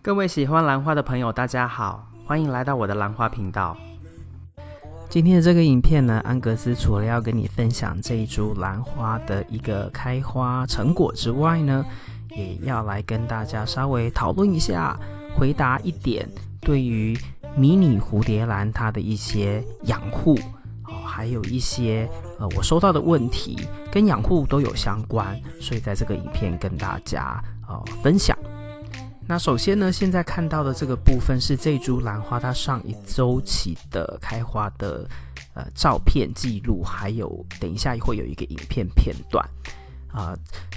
各位喜欢兰花的朋友大家好，欢迎来到我的兰花频道。今天的这个影片呢，安格斯除了要跟你分享这一株兰花的一个开花成果之外呢，也要来跟大家稍微讨论一下，回答一点对于迷你蝴蝶兰它的一些养护，还有一些我收到的问题跟养护都有相关，所以在这个影片跟大家分享。那首先呢，现在看到的这个部分是这株兰花它上一周期的开花的照片记录，还有等一下会有一个影片片段。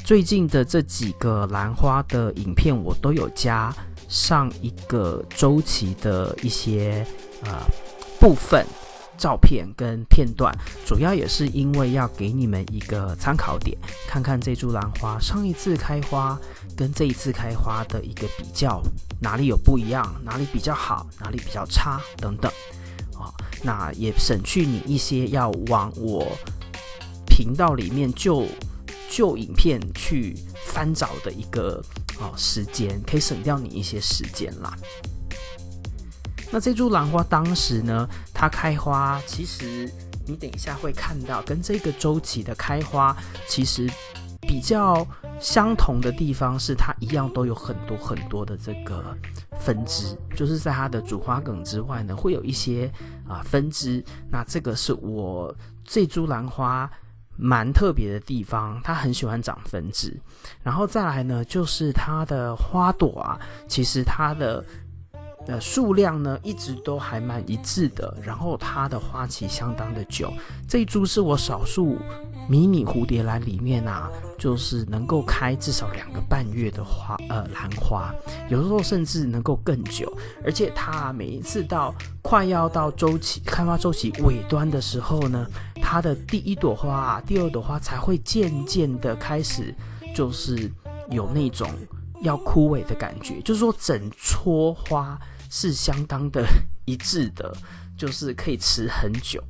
最近的这几个兰花的影片我都有加上一个周期的一些部分照片跟片段，主要也是因为要给你们一个参考点，看看这株兰花上一次开花跟这一次开花的一个比较，哪里有不一样，哪里比较好，哪里比较差等等。那也省去你一些要往我频道里面旧影片去翻找的一个时间，可以省掉你一些时间啦。那这株兰花当时呢，它开花其实你等一下会看到跟这个周期的开花其实比较相同的地方是，它一样都有很多的这个分支，就是在它的主花梗之外呢，会有一些分支。那这个是我这株兰花蛮特别的地方，它很喜欢长分支。然后再来呢，就是它的花朵其实它的数量呢一直都还蛮一致的，然后它的花期相当的久。这一株是我少数迷你蝴蝶兰里面就是能够开至少2个半月的兰花，有的时候甚至能够更久。而且它每一次快要到开花周期尾端的时候呢，它的第一朵花第二朵花才会渐渐的开始就是有那种要枯萎的感觉，就是说整撮花是相当的一致的，就是可以持很久。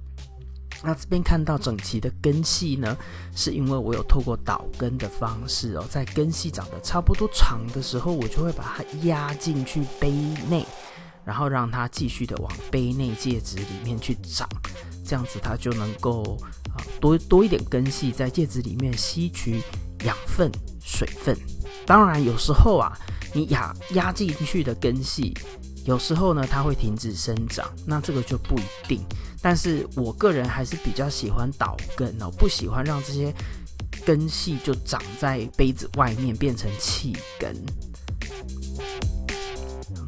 那这边看到整齐的根系呢，是因为我有透过导根的方式在根系长得差不多长的时候，我就会把它压进去杯内，然后让它继续的往杯内介质里面去长，这样子它就能够多一点根系在介质里面吸取养分、水分。当然有时候你压进去的根系，有时候呢它会停止生长，那这个就不一定。但是我个人还是比较喜欢导根不喜欢让这些根系就长在杯子外面变成气根。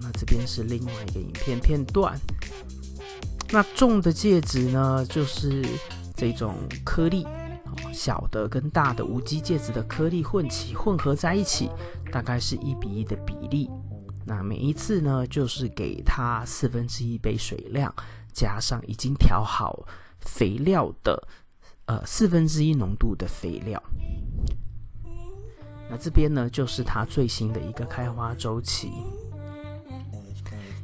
那这边是另外一个影片片段。那种的介质呢，就是这种颗粒，小的跟大的无机介质的颗粒混合在一起，大概是1:1的比例。那每一次呢，就是给它1/4杯水量，加上已经调好肥料的1/4浓度的肥料。那这边呢，就是它最新的一个开花周期，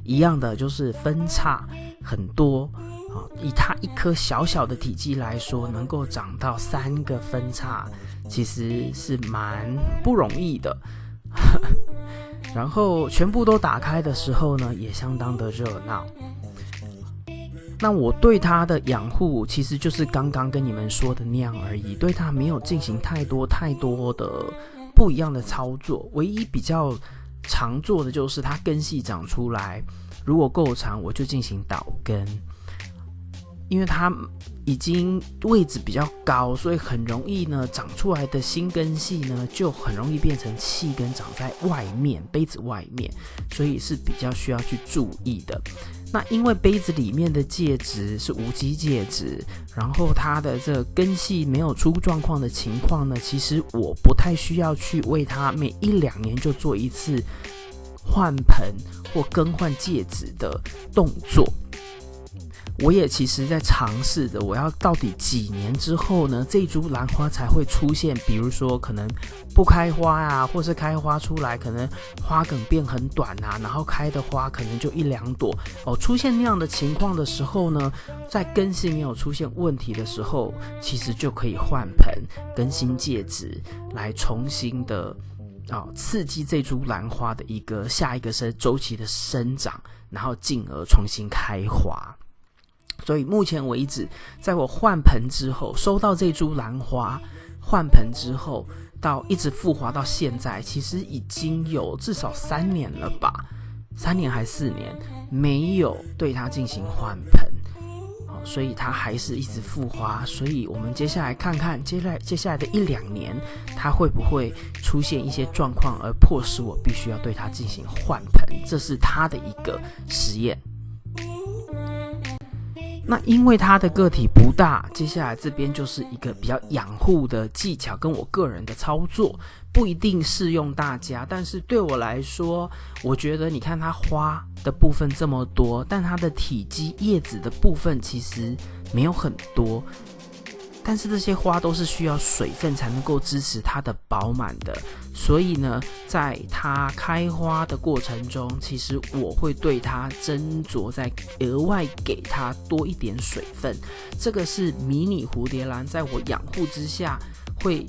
一样的就是分叉很多。以它一颗小小的体积来说，能够长到3个分叉，其实是蛮不容易的。然后全部都打开的时候呢，也相当的热闹。那我对它的养护其实就是刚刚跟你们说的那样而已，对它没有进行太多的不一样的操作。唯一比较常做的就是它根系长出来，如果够长我就进行导根，因为它已经位置比较高，所以很容易呢长出来的新根系呢就很容易变成气根，长在外面杯子外面，所以是比较需要去注意的。那因为杯子里面的介质是无机介质，然后它的这个根系没有出状况的情况呢，其实我不太需要去为它每1-2年就做一次换盆或更换介质的动作。我也其实在尝试着，我要到底几年之后呢，这一株兰花才会出现，比如说可能不开花或是开花出来可能花梗变很短然后开的花可能就1-2朵出现那样的情况的时候呢，在根系没有出现问题的时候，其实就可以换盆更新介质，来重新的刺激这株兰花的下一个周期的生长，然后进而重新开花。所以目前为止，在我换盆之后，收到这株兰花换盆之后，到一直复活到现在，其实已经有至少3年了吧，3年还4年没有对它进行换盆。所以它还是一直复花，所以我们接下来看看接下来的1-2年，它会不会出现一些状况，而迫使我必须要对它进行换盆，这是它的一个实验。那因为它的个体不大，接下来这边就是一个比较养护的技巧跟我个人的操作，不一定适用大家，但是对我来说，我觉得你看它花的部分这么多，但它的体积叶子的部分其实没有很多，但是这些花都是需要水分才能够支持它的饱满的，所以呢，在它开花的过程中，其实我会对它斟酌再额外给它多一点水分。这个是迷你蝴蝶兰在我养护之下会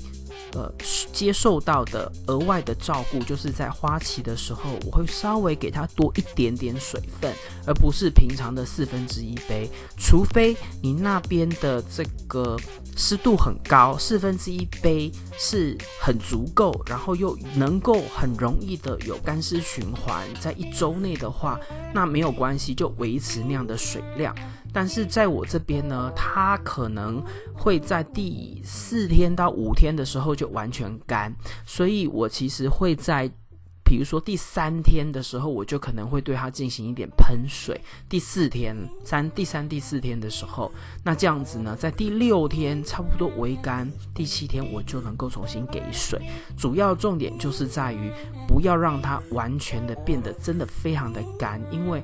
接受到的额外的照顾，就是在花期的时候，我会稍微给它多一点点水分，而不是平常的1/4杯，除非你那边的这个湿度很高，1/4杯是很足够，然后又能够很容易的有干湿循环，在1周内的话，那没有关系，就维持那样的水量。但是在我这边呢，它可能会在第4天到5天的时候就完全干，所以我其实会在比如说第3天的时候，我就可能会对它进行一点喷水。第3、第4天的时候，那这样子呢，在第6天差不多微干，第7天我就能够重新给水。主要重点就是在于不要让它完全的变得真的非常的干，因为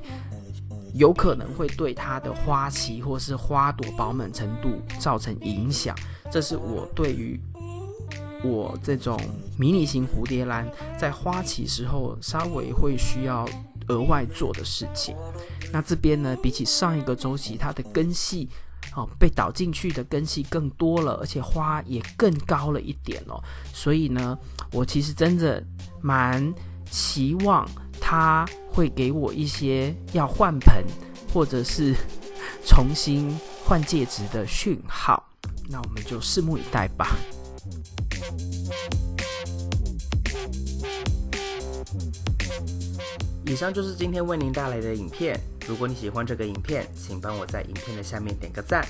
有可能会对它的花期或是花朵饱满程度造成影响。这是我对于我这种迷你型蝴蝶兰在花期时候稍微会需要额外做的事情。那这边呢，比起上一个周期，它的根系被导进去的根系更多了，而且花也更高了一点哦。所以呢，我其实真的蛮期望它会给我一些要换盆或者是重新换介质的讯号，那我们就拭目以待吧。以上就是今天为您带来的影片。如果你喜欢这个影片，请帮我在影片的下面点个赞。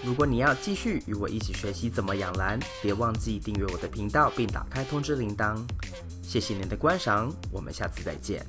如果你要继续与我一起学习怎么养兰，别忘记订阅我的频道并打开通知铃铛。谢谢您的观赏，我们下次再见。